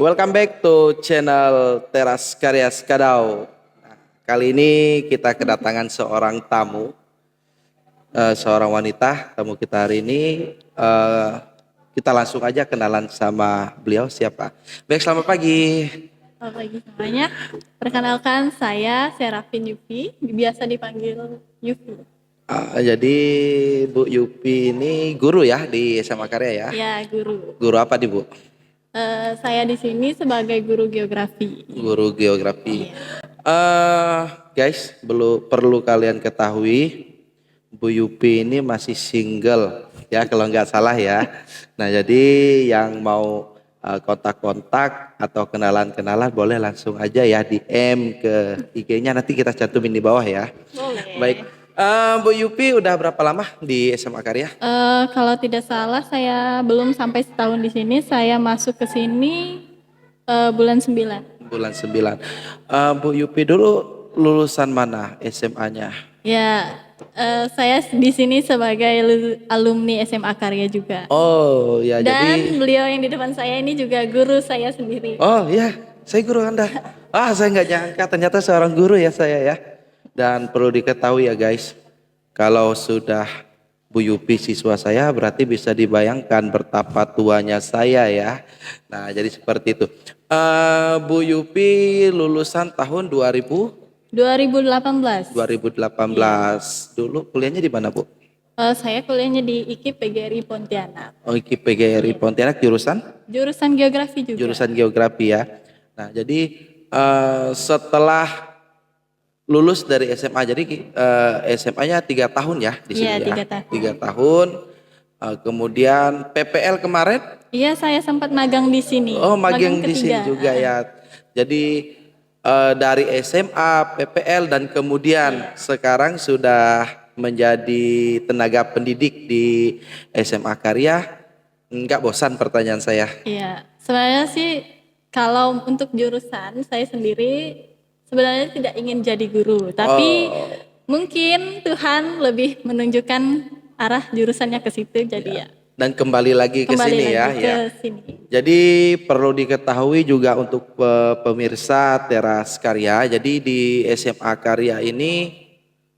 Welcome back to channel Teras Karya Skadau. Nah, kali ini kita kedatangan seorang tamu, seorang wanita. Tamu kita hari ini, kita langsung aja kenalan sama beliau siapa. Baik, selamat pagi. Selamat pagi semuanya. Perkenalkan saya Serafin Yupi, biasa dipanggil Yupi. Jadi Bu Yupi ini guru ya di SMA Karya ya? Ya, guru. Guru apa nih Bu? Saya di sini sebagai guru geografi. Guru geografi. Iya. Guys, perlu kalian ketahui, Bu Yupi ini masih single ya kalau nggak salah ya. Nah jadi yang mau kontak-kontak atau kenalan-kenalan boleh langsung aja ya DM ke IG-nya, nanti kita cantumin di bawah ya. Boleh. Baik, Bu Yupi udah berapa lama di SMA Karya? Kalau tidak salah saya belum sampai setahun di sini. Saya masuk ke sini bulan 9. Bulan 9. Bu Yupi dulu lulusan mana SMA-nya? Ya, saya di sini sebagai alumni SMA Karya juga. Oh ya, Dan jadi beliau yang di depan saya ini juga guru saya sendiri. oh ya, saya guru Anda. Saya nggak nyangka ternyata seorang guru ya saya ya. Dan perlu diketahui ya guys, kalau sudah Bu Yupi siswa saya, berarti bisa dibayangkan betapa tuanya saya ya. Nah jadi seperti itu. Bu Yupi lulusan tahun 2018. 2018. Dulu kuliahnya di mana Bu? Saya kuliahnya di IKIP PGRI Pontianak. Oh, IKIP PGRI Pontianak, jurusan? Jurusan geografi juga. Jurusan geografi ya. Nah jadi setelah lulus dari SMA, jadi SMA-nya 3 tahun ya di sini Iya, ya. 3 tahun. 3 tahun. Kemudian PPL kemarin. Iya, saya sempat magang di sini. Oh, magang di sini ketiga. juga ya. Jadi dari SMA, PPL dan kemudian sekarang sudah menjadi tenaga pendidik di SMA Karya. Enggak bosan pertanyaan saya. Iya, sebenarnya sih kalau untuk jurusan saya sendiri sebenarnya tidak ingin jadi guru, tapi mungkin Tuhan lebih menunjukkan arah jurusannya ke situ, jadi ya. Dan kembali lagi ke Kembali sini lagi ya. ke sini. Jadi perlu diketahui juga untuk pemirsa Teras Karya. Jadi di SMA Karya ini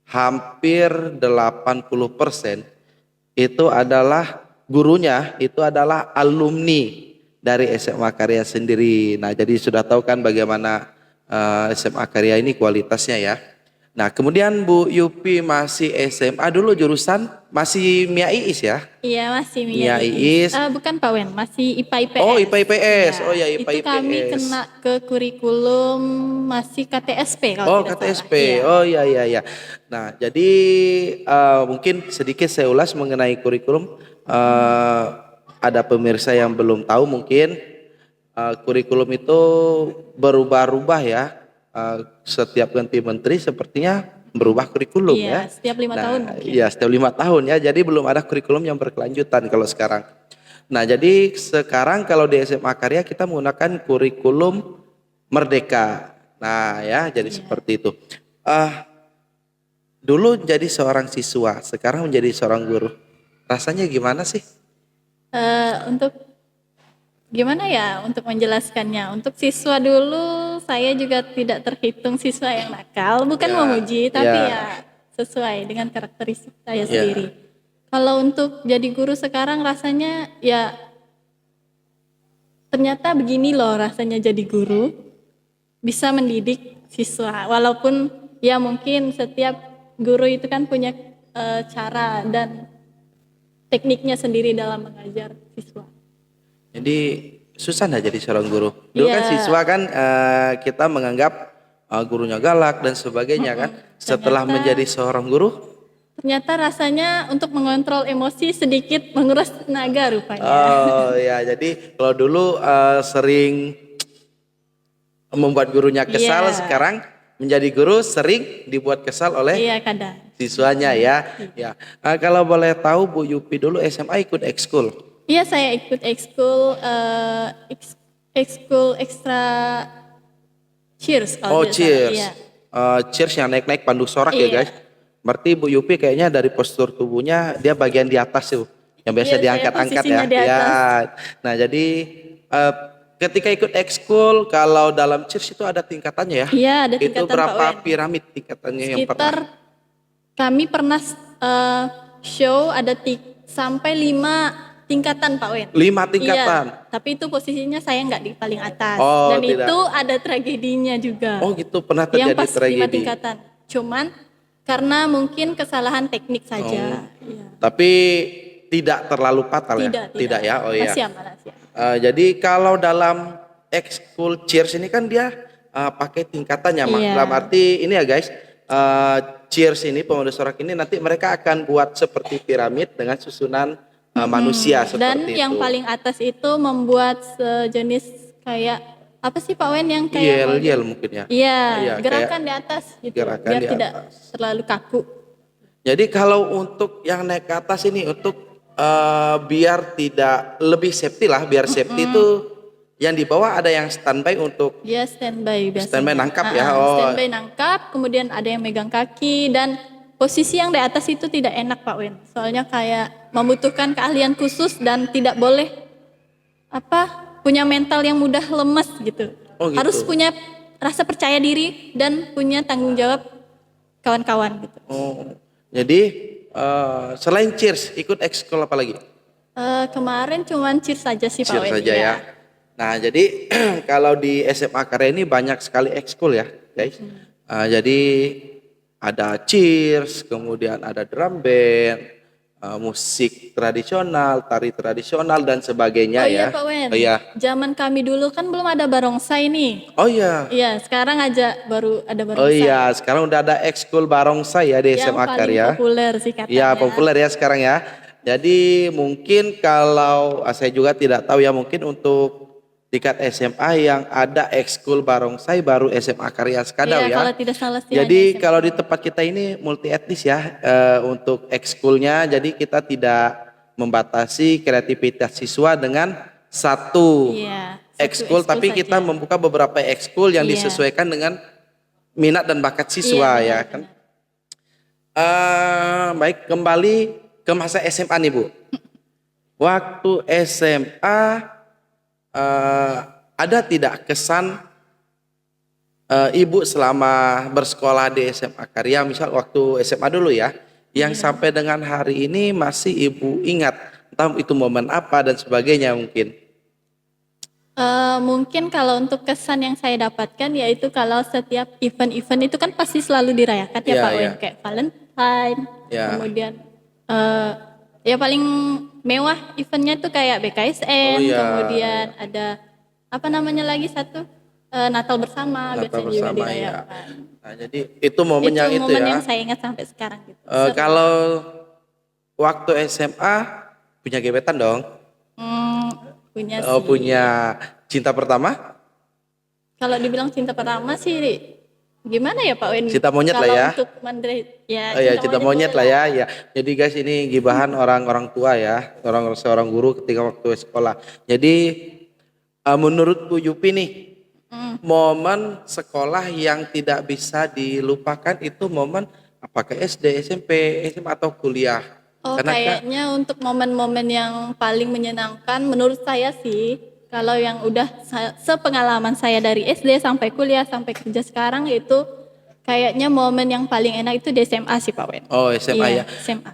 hampir 80% itu adalah gurunya, itu adalah alumni dari SMA Karya sendiri. Nah jadi sudah tahu kan bagaimana SMA Karya ini kualitasnya ya. Nah kemudian Bu Yupi masih SMA dulu jurusan masih MIA IIS ya? Iya, masih MIA MIA IIS. bukan Pak Wen, masih IPA IPS. Oh IPA IPS, Ya, oh ya IPA itu IPS. kami kena ke kurikulum masih KTSP kalau tidak KTSP, salah. Iya. oh iya iya iya. Nah jadi mungkin sedikit saya ulas mengenai kurikulum. Ada pemirsa yang belum tahu mungkin kurikulum itu berubah-ubah ya. Setiap ganti menteri sepertinya berubah kurikulum Iya, ya. setiap 5 tahun mungkin. Iya setiap 5 tahun ya. Jadi belum ada kurikulum yang berkelanjutan kalau sekarang. Nah jadi sekarang kalau di SMA Karya kita menggunakan kurikulum Merdeka. Nah ya jadi seperti itu. Dulu jadi seorang siswa, sekarang menjadi seorang guru. Rasanya gimana sih? Untuk gimana ya untuk menjelaskannya? Untuk siswa dulu saya juga tidak terhitung siswa yang nakal, bukan Ya, memuji, tapi ya. ya sesuai dengan karakteristik saya sendiri. Kalau untuk jadi guru sekarang rasanya ya ternyata begini loh rasanya jadi guru, bisa mendidik siswa. Walaupun ya mungkin setiap guru itu kan punya cara dan tekniknya sendiri dalam mengajar siswa. Jadi susah nggak jadi seorang guru? Dulu kan Iya. siswa kan kita menganggap gurunya galak dan sebagainya kan. Setelah menjadi seorang guru, Ternyata rasanya untuk mengontrol emosi sedikit menguras tenaga rupanya. oh ya jadi kalau dulu sering membuat gurunya kesal, Iya. sekarang menjadi guru sering dibuat kesal oleh Iya kadang. siswanya ya. Ya. Kalau boleh tahu Bu Yupi dulu SMA ikut ekskul. Iya saya ikut ekskul ekskul ekstra cheers kalau tidak salah. Cheers. Iya. Cheers yang naik-naik pandu sorak ya Iya. guys. Berarti Bu Yupi kayaknya dari postur tubuhnya dia bagian di atas tuh. Yang biasa Iya, saya diangkat-angkat ya. posisinya di atas. Ya. Nah jadi ketika ikut ekskul, kalau dalam CIRS itu ada tingkatannya ya? Iya, ada Itu tingkatan Pak berapa Wen. piramid tingkatannya yang Sekitar pernah? kami pernah show ada sampai 5 tingkatan Pak Wen. 5 Iya, tingkatan. tapi itu posisinya saya nggak di paling atas. Oh, Dan tidak. itu ada tragedinya juga. Oh gitu, pernah Yang terjadi pas 5 tragedi. tingkatan. Cuman karena mungkin kesalahan teknik saja. Oh. Iya. Tapi tidak terlalu fatal ya? Tidak. ya? Oh iya. Masih aman, masih aman. Jadi kalau dalam ekskul cheers ini kan dia pakai tingkatannya, Mak. Iya. Dalam arti ini ya guys, cheers ini pemuda sorak ini nanti mereka akan buat seperti piramid dengan susunan manusia seperti Dan itu. yang paling atas itu membuat sejenis kayak apa sih Pak Wen yang kayak Yel mungkin ya. Iya, Iya, gerakan di atas gitu. gerakan Biar di tidak atas. terlalu kaku. Jadi kalau untuk yang naik ke atas ini untuk biar tidak lebih safety lah, biar safety itu yang di bawah ada yang standby untuk Dia standby biasanya. Standby nangkap ya, oh. Standby nangkap, kemudian ada yang megang kaki dan posisi yang di atas itu tidak enak Pak Wen. Soalnya kayak membutuhkan keahlian khusus dan tidak boleh punya mental yang mudah lemas gitu. Oh, gitu. Harus punya rasa percaya diri dan punya tanggung jawab kawan-kawan gitu. Oh, jadi selain cheers ikut ekskul apa lagi? Kemarin cuman cheers saja sih Pak Cheers Wen. saja ya. Nah jadi kalau di SMA Karya ini banyak sekali ekskul ya guys. Jadi ada cheers, kemudian ada drum band, musik tradisional, tari tradisional dan sebagainya Oh iya ya. Pak Wen. Oh iya. Zaman kami dulu kan belum ada barongsai nih. Oh iya. Iya, sekarang aja baru ada barongsai. Oh iya, sekarang udah ada ekskul barongsai ya di Yang SMA paling Karya. populer sih katanya. Iya populer ya sekarang ya. Jadi mungkin kalau saya juga tidak tahu ya, mungkin untuk tingkat SMA yang ada ekskul barongsai baru SMA Karya Skadau Iya, ya. kalau tidak salah sih Jadi hanya SMA. kalau di tempat kita ini multi etnis ya untuk ekskulnya. Jadi kita tidak membatasi kreativitas siswa dengan satu Iya, satu ekskul, tapi saja. kita membuka beberapa ekskul yang Iya. disesuaikan dengan minat dan bakat siswa Iya, ya benar, kan. Baik, kembali ke masa SMA nih Bu. Waktu SMA ada tidak kesan Ibu selama bersekolah di SMA Karya, misal waktu SMA dulu ya, yang sampai dengan hari ini masih Ibu ingat, entah itu momen apa dan sebagainya mungkin. Mungkin kalau untuk kesan yang saya dapatkan yaitu kalau setiap event-event itu kan pasti selalu dirayakan ya Iya, Pak Wen, iya. kayak Valentine, Ya. kemudian ya paling mewah eventnya tuh kayak BKSN, Oh, iya. kemudian ada apa namanya lagi satu Natal bersama Natal biasanya juga bersama, ya. dirayakan. Nah, jadi itu momen Itu yang itu momen ya. yang saya ingat sampai sekarang gitu. Seru. Kalau waktu SMA punya gebetan dong? Punya Oh, sih. punya cinta pertama? Kalau dibilang cinta pertama sih gimana ya Pak Wen? Cinta monyet lah Kalau ya. untuk ya Oh ya, cinta monyet lah boleh ya. Ya. Jadi guys, ini gibahan orang-orang tua ya, seorang guru ketika waktu sekolah. Jadi menurut Bu Yupi nih, momen sekolah yang tidak bisa dilupakan itu momen apakah SD, SMP, SMA atau kuliah? Oh, Karena kayaknya untuk momen-momen yang paling menyenangkan menurut saya sih, kalau yang udah sepengalaman saya dari SD sampai kuliah sampai kerja sekarang itu kayaknya momen yang paling enak itu di SMA sih Pak Wen. oh SMA Iya, ya. SMA.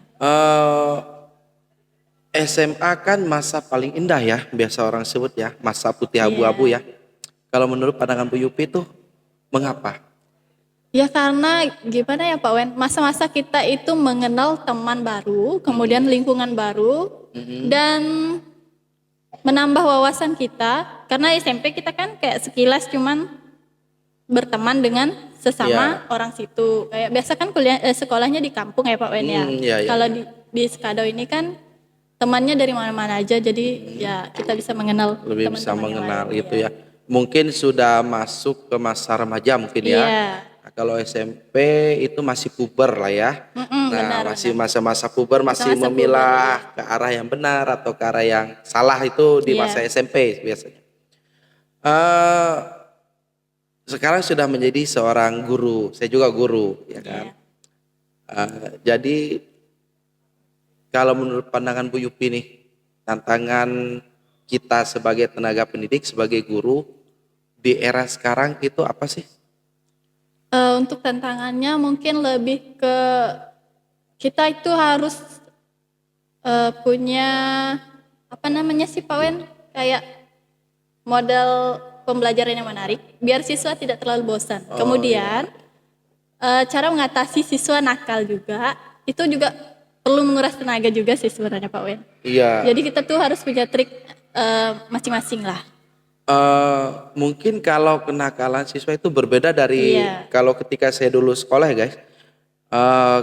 SMA kan masa paling indah ya, biasa orang sebut ya, masa putih abu-abu ya. Kalau menurut pandangan Bu Yupi itu mengapa? Ya karena gimana ya Pak Wen, masa-masa kita itu mengenal teman baru, kemudian lingkungan baru, dan menambah wawasan kita. Karena SMP kita kan kayak sekilas cuman berteman dengan sesama orang situ. Kayak biasa kan sekolahnya di kampung ya Pak Wen ya. Iya, iya. Kalau di Skadau ini kan temannya dari mana-mana aja, jadi ya kita bisa mengenal Lebih bisa teman-teman yang mengenal lain, itu ya. Mungkin sudah masuk ke masa remaja mungkin ya. Iya. Nah, kalau SMP itu masih puber lah ya. Benar, Masih masa-masa puber, masih Masa-masa memilah ke arah yang benar atau ke arah yang salah itu di Iya. masa SMP biasanya. Sekarang sudah menjadi seorang guru, saya juga guru ya kan. Jadi kalau menurut pandangan Bu Yupi nih, tantangan kita sebagai tenaga pendidik, sebagai guru di era sekarang itu apa sih? Untuk tantangannya mungkin lebih ke kita itu harus punya apa namanya sih Pak Wen, kayak model pembelajaran yang menarik biar siswa tidak terlalu bosan. Oh, Kemudian cara mengatasi siswa nakal juga itu juga perlu menguras tenaga juga sih sebenarnya Pak Wen. Iya. Jadi kita tuh harus punya trik masing-masing lah. Mungkin kalau kenakalan siswa itu berbeda dari Iya. kalau ketika saya dulu sekolah ya guys.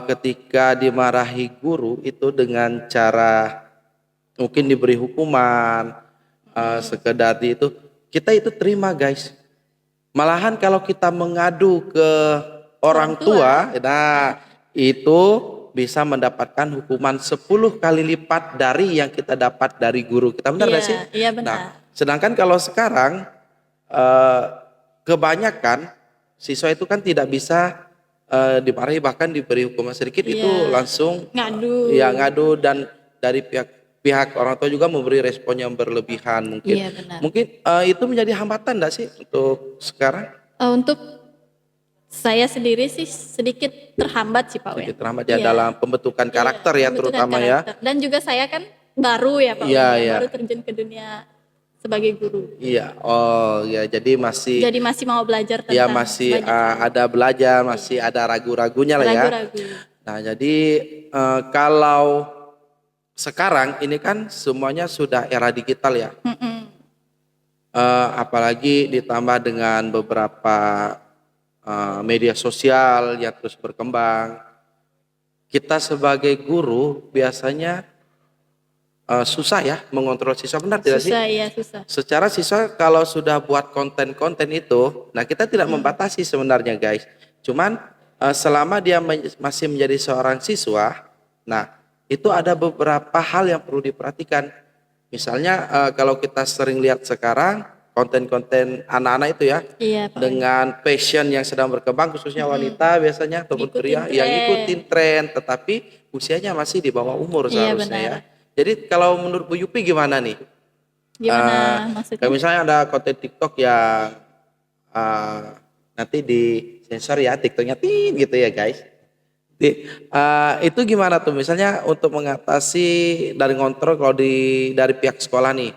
Ketika dimarahi guru itu dengan cara mungkin diberi hukuman, sekedar itu kita itu terima guys. Malahan kalau kita mengadu ke orang tua, nah itu bisa mendapatkan hukuman 10 kali lipat dari yang kita dapat dari guru kita. Benar nggak sih? Iya Nah, benar. sedangkan kalau sekarang eh, kebanyakan siswa itu kan tidak bisa dimarahi, bahkan diberi hukuman sedikit itu Iya. langsung Ngadu. ya ngadu, dan dari pihak orang tua juga memberi respon yang berlebihan mungkin. Iya benar. Mungkin itu menjadi hambatan enggak sih untuk sekarang? Untuk saya sendiri sih sedikit terhambat sih Pak Wen. Sedikit terhambat ya Iya. dalam pembentukan karakter ya, Pembentukan terutama ya. karakter. Dan juga saya kan baru ya Pak Iya, Wen, iya. baru terjun ke dunia sebagai guru. Iya, oh ya, jadi masih Jadi masih mau belajar tentang ya masih banyak hal. ada belajar, masih ada ragu-ragunya lah ya. Ragu-ragu. Nah, jadi kalau sekarang ini kan semuanya sudah era digital ya. Mm-mm. Apalagi ditambah dengan beberapa media sosial yang terus berkembang. Kita sebagai guru biasanya susah ya mengontrol siswa, benar tidak sih? Susah ya susah. Secara siswa kalau sudah buat konten-konten itu, nah kita tidak membatasi sebenarnya guys. Cuman selama dia masih menjadi seorang siswa, nah itu ada beberapa hal yang perlu diperhatikan. Misalnya kalau kita sering lihat sekarang konten-konten anak-anak itu ya, Iya Pak Wen. dengan passion yang sedang berkembang, khususnya wanita biasanya ataupun Ngikutin pria yang tren. ngikutin tren, tetapi usianya masih di bawah umur Iya, seharusnya ya. benar. Jadi kalau menurut Bu Yupi gimana nih? Gimana maksudnya? Kayak misalnya ada konten TikTok yang nanti di sensor ya, TikToknya tin gitu ya guys. Itu gimana tuh misalnya untuk mengatasi dan ngontrol kalau dari pihak sekolah nih,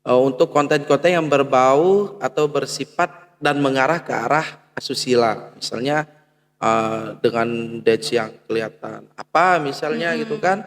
untuk konten-konten yang berbau atau bersifat dan mengarah ke arah asusila, misalnya dengan dance yang kelihatan apa misalnya gitu kan,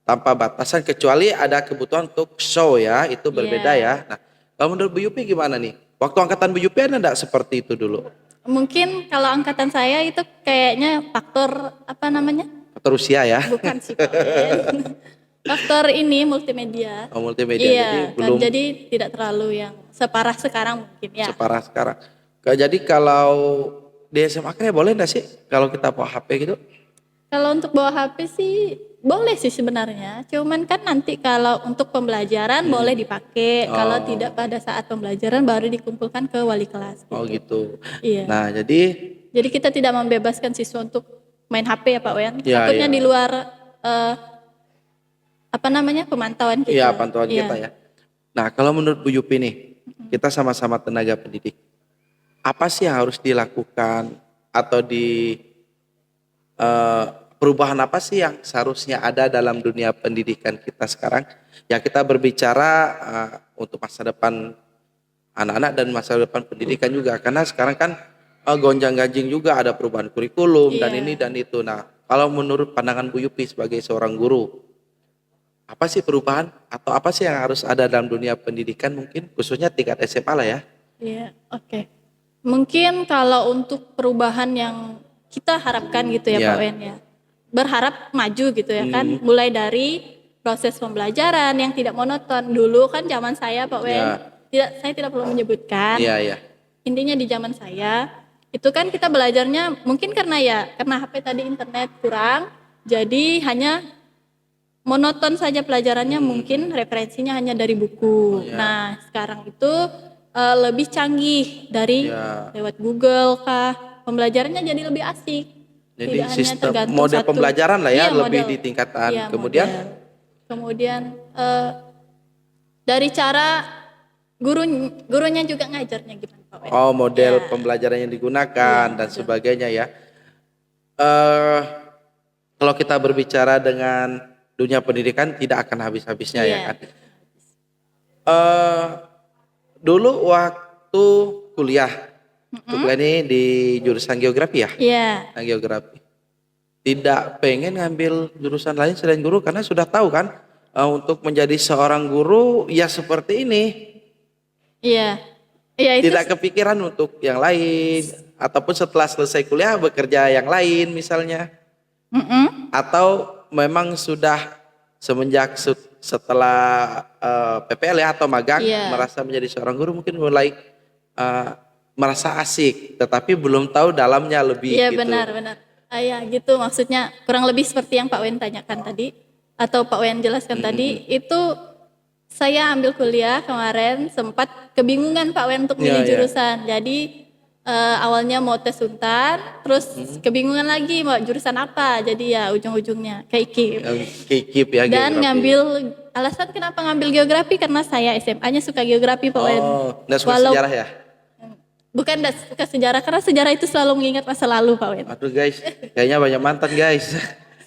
tanpa batasan kecuali ada kebutuhan untuk show ya, itu berbeda Iya. ya. Nah, kalau menurut Bu Yupi gimana nih? Waktu angkatan Bu Yupi ada enggak seperti itu dulu? Mungkin kalau angkatan saya itu kayaknya faktor apa namanya? Faktor usia ya, Bukan sih Pak Wen. Faktor ini multimedia. multimedia, Iya, jadi kan, belum jadi tidak terlalu yang separah sekarang mungkin ya. separah sekarang. Jadi kalau di SMA kan ya boleh enggak sih kalau kita bawa HP gitu? Kalau untuk bawa HP sih boleh sih sebenarnya. Cuman kan nanti kalau untuk pembelajaran boleh dipakai. Kalau Oh. tidak pada saat pembelajaran baru dikumpulkan ke wali kelas. Oh gitu. Iya. Nah, jadi Jadi kita tidak membebaskan siswa untuk main HP ya Pak Wen. Ya, Takutnya ya. di luar apa namanya pemantauan kita. iya pantauan Iya. kita ya. Nah, kalau menurut Bu Yupi nih, kita sama-sama tenaga pendidik. Apa sih yang harus dilakukan atau perubahan apa sih yang seharusnya ada dalam dunia pendidikan kita sekarang? Ya kita berbicara untuk masa depan anak-anak dan masa depan pendidikan juga, karena sekarang kan gonjang-ganjing juga ada perubahan kurikulum dan Iya. ini dan itu. Nah, kalau menurut pandangan Bu Yupi sebagai seorang guru, apa sih perubahan atau apa sih yang harus ada dalam dunia pendidikan mungkin khususnya tingkat SMA lah ya? Iya, oke. Mungkin kalau untuk perubahan yang kita harapkan gitu ya Iya. Pak Wen ya. Berharap maju gitu ya kan. Mulai dari proses pembelajaran yang tidak monoton. Dulu kan zaman saya Pak Wen, saya tidak perlu menyebutkan. Iya, iya. Intinya di zaman saya itu kan kita belajarnya mungkin karena HP tadi internet kurang. Jadi hanya monoton saja pelajarannya, mungkin referensinya hanya dari buku. iya. Nah, sekarang itu lebih canggih dari Iya. lewat Google kah. Pembelajarannya jadi lebih asik. Jadi Tidak hanya sistem tergantung model satu. pembelajaran lah ya, Iya, lebih model. ditingkatkan. Iya, Kemudian model. Kemudian Dari cara gurunya juga ngajarnya gimana Pak Wen? Oh, model Ya, pembelajaran yang iya, digunakan dan model. sebagainya ya. Eh, Kalau kita berbicara dengan dunia pendidikan tidak akan habis-habisnya ya Iya, kan. Eh, Dulu waktu kuliah, ini di jurusan geografi ya, iya, nah, geografi. Tidak pengen ngambil jurusan lain selain guru karena sudah tahu kan untuk menjadi seorang guru ya seperti ini. iya, iya itu, Tidak kepikiran untuk yang lain ataupun setelah selesai kuliah bekerja yang lain misalnya. mm-mm. Atau memang sudah semenjak setelah PPL ya atau magang Iya, merasa menjadi seorang guru mungkin mulai eh, merasa asik tetapi belum tahu dalamnya lebih iya gitu. benar-benar. Ya gitu maksudnya kurang lebih seperti yang Pak Wen tanyakan tadi atau Pak Wen jelaskan tadi itu saya ambil kuliah kemarin sempat kebingungan Pak Wen untuk Ya milih ya. jurusan. Jadi awalnya mau tes Untar, terus kebingungan lagi mau jurusan apa. Jadi ya ujung-ujungnya kayak KIP. Yang kikip ya Dan geografi. ngambil alasan kenapa ngambil geografi karena saya SMA-nya suka geografi Pak Wen. Oh, nggak suka Walau sejarah ya? bukan suka sejarah karena sejarah itu selalu mengingat masa lalu Pak Wen. Aduh guys, kayaknya banyak mantan guys.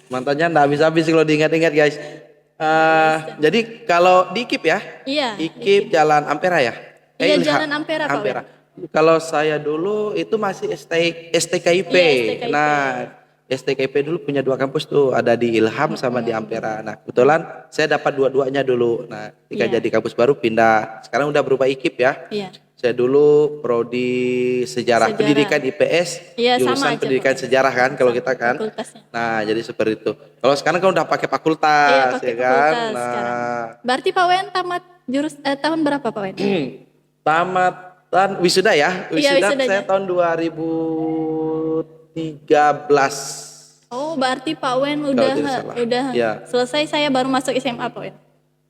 Mantannya nggak habis-habis kalau diingat-ingat guys. Jadi kalau di IKIP ya, Iya, IKIP Jalan Ampera ya? iya Ilha, Jalan Ampera Pak Wen. Ampera. Kalau saya dulu itu masih STKIP. Iya STKIP. Nah, STKIP dulu punya dua kampus tuh, ada di Ilham sama di Ampera. Nah, kebetulan saya dapat dua-duanya dulu. Nah, ketika Iya, jadi kampus baru pindah. Sekarang udah berubah IKIP ya. iya. Saya dulu prodi sejarah, Sejarah. pendidikan IPS, Iya sama jurusan aja Pak pendidikan Wen. sejarah kan kalau Sama kita kan. fakultasnya. Nah, jadi seperti itu. Kalau sekarang kan udah pakai Iya fakultas pakai ya kan. fakultas sekarang. Nah, Berarti Pak Wen tamat tahun berapa Pak Wen? tamatan wisuda ya. Iya Wisuda saya wisudanya. tahun 2013 Oh berarti Pak Wen kalau tidak salah. udah Ya. selesai saya baru masuk SMA Pak Wen.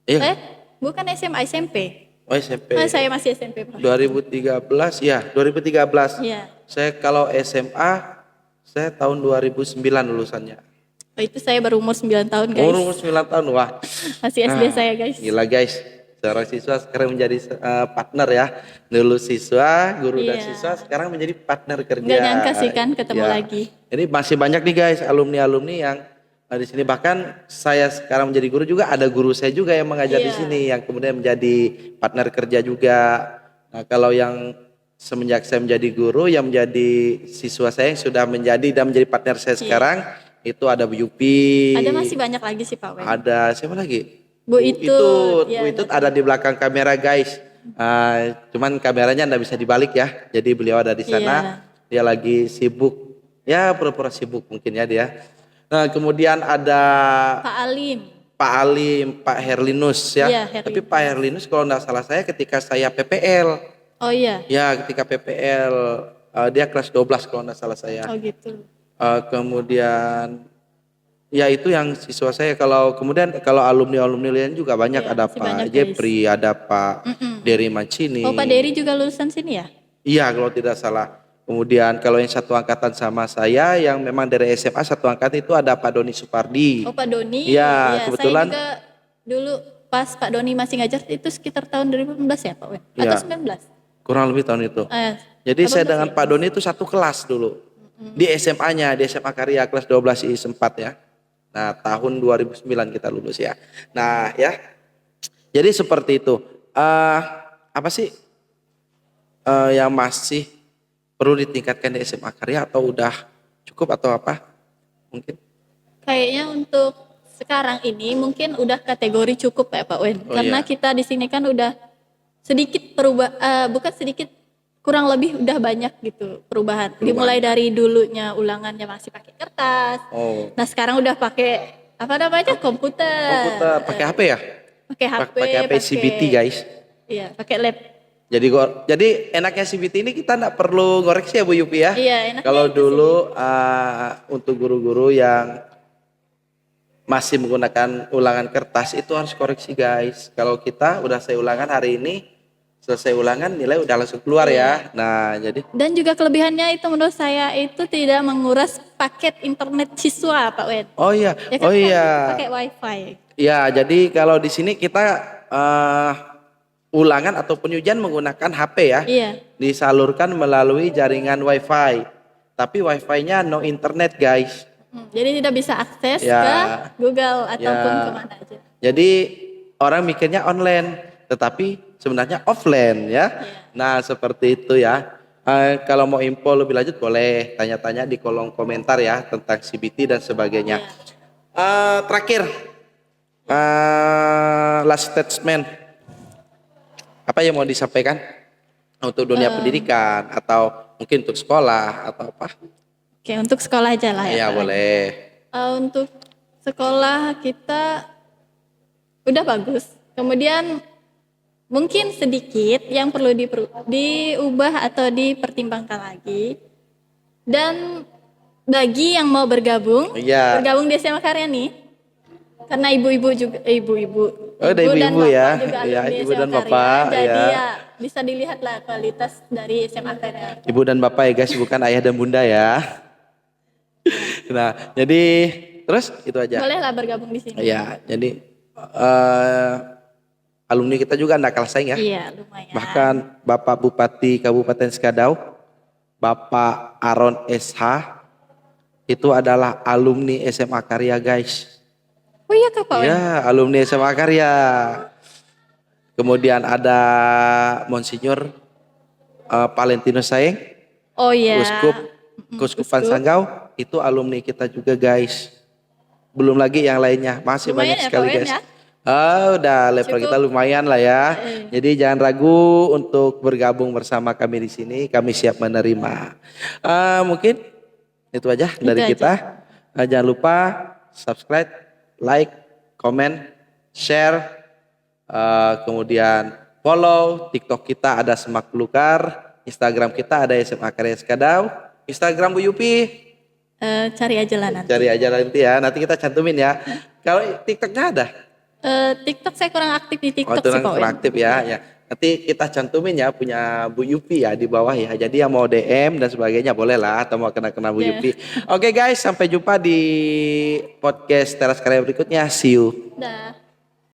Iya. Bukan SMA SMP. Oh, SMP. Saya masih SMP Pak. 2013 ya, 2013. Iya. Saya kalau SMA saya tahun 2009 lulusannya. Oh, itu saya baru umur 9 tahun guys. Umur 9 tahun. Wah. Masih SD saya guys. Gila guys. Seorang siswa sekarang menjadi partner ya. Dulu siswa, guru dan Iya. siswa sekarang menjadi partner kerja. Nggak nyangka sih kan ketemu Ya. lagi. Ini masih banyak nih guys alumni-alumni yang di sini, bahkan saya sekarang menjadi guru juga ada guru saya juga yang mengajar di Iya. sini yang kemudian menjadi partner kerja juga. Nah, kalau yang semenjak saya menjadi guru yang menjadi siswa saya yang sudah menjadi dan menjadi partner saya sekarang itu ada Bu Yupi. Ada masih banyak lagi sih Pak Wen. Ada siapa lagi? Bu Itut. Bu Itut ada di belakang kamera guys. Cuman kameranya nggak bisa dibalik ya. Jadi beliau ada di sana. Dia lagi sibuk. Ya pura-pura sibuk mungkin ya dia. Nah kemudian ada Pak Alim. Pak Alim, Pak Herlinus ya. Iya, Tapi Herlinus. Pak Herlinus kalau nggak salah saya ketika saya PPL. Oh iya. Ya ketika PPL dia kelas 12 kalau nggak salah saya. Oh gitu. Kemudian ya itu yang siswa saya. Kalau alumni lain juga banyak, Iya, ada masih Pak banyak, guys. Jepri, ada Pak Dery Mancini. Oh Pak Dery juga lulusan sini ya? Iya kalau tidak salah. Kemudian kalau yang satu angkatan sama saya yang memang dari SMA satu angkatan itu ada Pak Doni Supardi. Oh Pak Doni. Iya, kebetulan. Saya juga dulu pas Pak Doni masih ngajar itu sekitar tahun 2015 ya Pak Wen? Iya. Atau 19? Kurang lebih tahun itu. Jadi 18 saya dengan ya? Pak Doni itu satu kelas dulu. Di SMA-nya, di SMA Karya kelas 12 I 4 ya. Nah, tahun 2009 kita lulus ya. Nah, ya. Jadi seperti itu. Apa sih yang masih perlu ditingkatkan di SMA Karya atau udah cukup atau apa? Mungkin. Kayaknya untuk sekarang ini mungkin udah kategori cukup ya Pak Wen. Oh, Karena iya. kita di sini kan udah sedikit bukan sedikit, kurang lebih udah banyak gitu perubahan. Dimulai dari dulunya ulangannya masih pakai kertas. Oh. Nah sekarang udah pakai apa namanya komputer. Komputer pakai HP ya? Pakai HP. Pakai HP CBT guys. Iya pakai lab. Jadi enaknya CBT ini kita nggak perlu ngoreksi ya Bu Yupi ya. Iya enaknya Kalau itu dulu untuk guru-guru yang masih menggunakan ulangan kertas itu harus koreksi guys. Kalau kita udah selesai ulangan hari ini, selesai ulangan nilai udah langsung keluar ya. Nah jadi Dan juga kelebihannya itu menurut saya itu tidak menguras paket internet siswa Pak Wen. oh iya, Ya kan oh iya. pakai wifi. Ya jadi kalau di sini kita ulangan ataupun ujian menggunakan HP ya. Iya. Disalurkan melalui jaringan WiFi. Tapi WiFi-nya no internet, guys. Jadi tidak bisa akses Ya. ke Google ataupun Ya. kemana aja. Jadi orang mikirnya online, tetapi sebenarnya offline ya. Nah seperti itu ya. Kalau mau info lebih lanjut boleh tanya-tanya di kolom komentar ya tentang CBT dan sebagainya. Terakhir, last statement. Apa yang mau disampaikan untuk dunia pendidikan atau mungkin untuk sekolah atau apa? Oke, untuk sekolah aja lah ya. Ya Pak. boleh. Untuk sekolah kita udah bagus. Kemudian mungkin sedikit yang perlu diubah atau dipertimbangkan lagi. Dan bagi yang mau bergabung di SMA Karya nih, karena ibu-ibu juga Oh, ada ibu dan ibu-ibu bapak ya. juga Ya, alumni ibu SMA dan Karya, bapak, jadi ya. ya bisa dilihatlah kualitas dari SMA Karya. Ibu dan bapak ya guys, bukan ayah dan bunda ya. Nah, jadi terus itu aja. Bolehlah bergabung di sini. Ya, jadi alumni kita juga nggak kalah saing ya. Iya, lumayan. Bahkan Bapak Bupati Kabupaten Sekadau, Bapak Aron SH, itu adalah alumni SMA Karya guys. Oh iya Kak Pak Wen? Ya, alumni SMA Karya. Kemudian ada Monsinyur Valentino Saeng, Oh iya. Kuskupan Sanggau, itu alumni kita juga guys. Belum lagi yang lainnya, masih Lumayan banyak ya, sekali Pak Wen, guys. ya? Udah level Cukup. kita lumayan lah ya. Jadi jangan ragu untuk bergabung bersama kami di sini. Kami siap menerima. Mungkin itu aja dari aja. kita. Jangan lupa subscribe, like, comment, share, kemudian follow. TikTok kita ada Semak Belukar, Instagram kita ada SMA Karya Sekadau, Instagram Bu Yupi. Cari aja lah nanti. Cari aja nanti ya. Nanti kita cantumin ya. Kalau TikToknya ada. TikTok saya kurang aktif di TikTok Itu sih Pak Wen. kurang aktif ya. Nanti kita cantumin ya punya Bu Yupi ya di bawah ya. Jadi yang mau DM dan sebagainya boleh lah atau mau kena Bu Yupi. Oke guys, sampai jumpa di podcast Teras Karya berikutnya. See you. Dah.